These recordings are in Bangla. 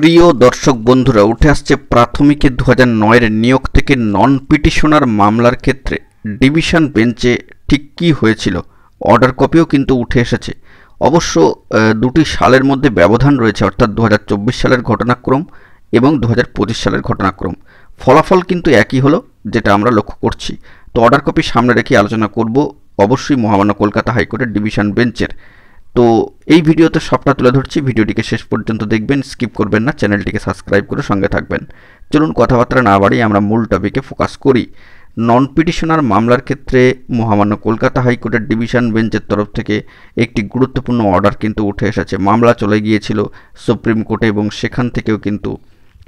প্রিয় দর্শক বন্ধুরা, উঠে আসছে প্রাথমিকে 2009 নিয়োগ থেকে নন পিটিশনার মামলার ক্ষেত্রে ডিভিশন বেঞ্চে ঠিক কী হয়েছিল। অর্ডার কপিও কিন্তু উঠে এসেছে। অবশ্য দুটি সালের মধ্যে ব্যবধান রয়েছে, অর্থাৎ 2024 সালের ঘটনাক্রম এবং 2025 সালের ঘটনাক্রম। ফলাফল কিন্তু একই হলো, যেটা আমরা লক্ষ্য করছি। তো অর্ডার কপি সামনে রেখে আলোচনা করব অবশ্যই মহামান্য কলকাতা হাইকোর্টের ডিভিশন বেঞ্চের। তো এই ভিডিওতে সবটা তুলে ধরছি, ভিডিওটিকে শেষ পর্যন্ত দেখবেন, স্কিপ করবেন না, চ্যানেলটিকে সাবস্ক্রাইব করে সঙ্গে থাকবেন। চলুন কথাবার্তা না বাড়িয়ে আমরা মূল টপিকে ফোকাস করি। নন পিটিশনার মামলার ক্ষেত্রে মহামান্য কলকাতা হাইকোর্টের ডিভিশন বেঞ্চের তরফ থেকে একটি গুরুত্বপূর্ণ অর্ডার কিন্তু উঠে এসেছে। মামলা চলে গিয়েছিল সুপ্রিম কোর্টে এবং সেখান থেকেও কিন্তু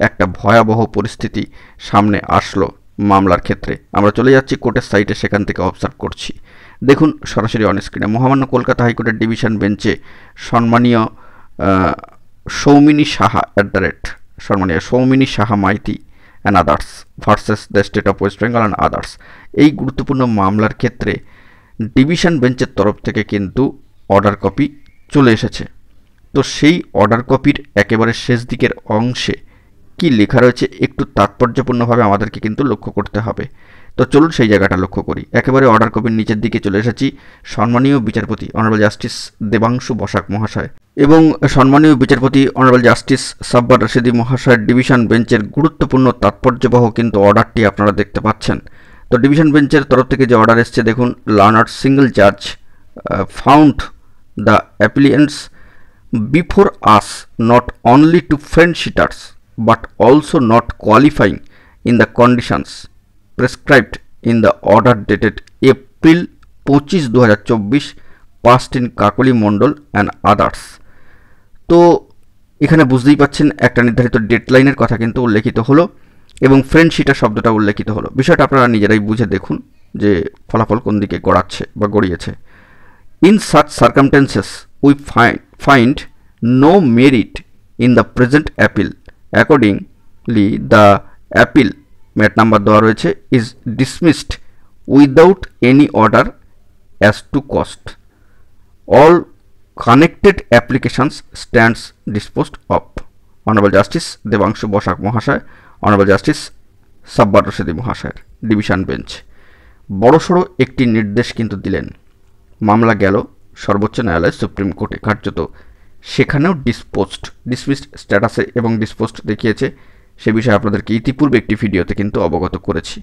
একটা ভয়াবহ পরিস্থিতি সামনে আসলো মামলার ক্ষেত্রে। আমরা চলে যাচ্ছি কোর্টের সাইটে, সেখান থেকে অবজার্ভ করছি। দেখুন সরাসরি অন স্ক্রিনে মহামান্য কলকাতা হাইকোর্টের ডিভিশন বেঞ্চে সম্মানীয় সৌমিনী সাহা সম্মানীয় Soumini Saha Maiti and others versus the state of West Bengal and others, এই গুরুত্বপূর্ণ মামলার ক্ষেত্রে ডিভিশন বেঞ্চের তরফ থেকে কিন্তু অর্ডার কপি চলে এসেছে। তো সেই অর্ডার কপির একেবারে শেষ দিকের অংশে কি লেখা রয়েছে একটু তাৎপর্যপূর্ণভাবে আমাদেরকে কিন্তু লক্ষ্য করতে হবে। তো চলুন সেই জায়গাটা লক্ষ্য করি। একেবারে অর্ডার কপির নিচের দিকে চলে এসেছি। সম্মানীয় বিচারপতি অনারেবল জাস্টিস দেবাংশু বসাক মহাশয় এবং সম্মানীয় বিচারপতি অনারেবল জাস্টিস সাব্বার রশিদি মহাশয়ের ডিভিশন বেঞ্চের গুরুত্বপূর্ণ তাৎপর্যবহ কিন্তু অর্ডারটি আপনারা দেখতে পাচ্ছেন। তো ডিভিশন বেঞ্চের তরফ থেকে যে অর্ডার এসছে দেখুন, লার্নার সিঙ্গল জাজ found the appellants before us not only to fence sitters but also not qualifying in the conditions prescribed in the order dated April 25, 2024 passed in Kakali Mondal and others। তো এখানে বুঝতেই পাচ্ছেন একটা নির্ধারিত ডেডলাইনের কথা কিন্তু উল্লেখিত হলো এবং ফ্রেন্ড শিটার শব্দটা উল্লেখিত হলো। বিষয়টা আপনারা নিজেরাই বুঝে দেখুন যে ফলাফল কোন দিকে গড়াচ্ছে বা গড়িয়েছে। In such circumstances we find no merit in the present appeal. Accordingly, the appeal মেট নাম্বার দেওয়া রয়েছে is dismissed without any order as to cost. All connected applications stands disposed of. Honorable Justice Debangshu Basak মহাশয়, Honorable Justice সাব্বার রশিদি মহাশয়ের ডিভিশন বেঞ্চ বড়সড় একটি নির্দেশ কিন্তু দিলেন। মামলা গেল সর্বোচ্চ ন্যায়ালয় সুপ্রিম কোর্টে, কার্যত সেখানেও ডিসমিসড স্ট্যাটাসে এবং ডিসপোজড দেখিয়েছে। সে বিষয়ে আপনাদেরকে ইতিপূর্বে একটি ভিডিওতে কিন্তু অবগত করেছি।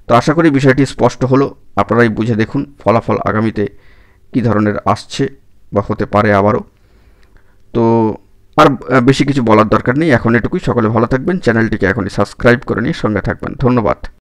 তো আশা করি বিষয়টি স্পষ্ট হলো। আপনারাই বুঝে দেখুন ফলাফল আগামীতে কী ধরনের আসছে বা হতে পারে আবারও। তো আর বেশি কিছু বলার দরকার নেই, এখন এটুকুই। সকলে ভালো থাকবেন, চ্যানেলটিকে এখনই সাবস্ক্রাইব করে নিয়ে সঙ্গে থাকবেন। ধন্যবাদ।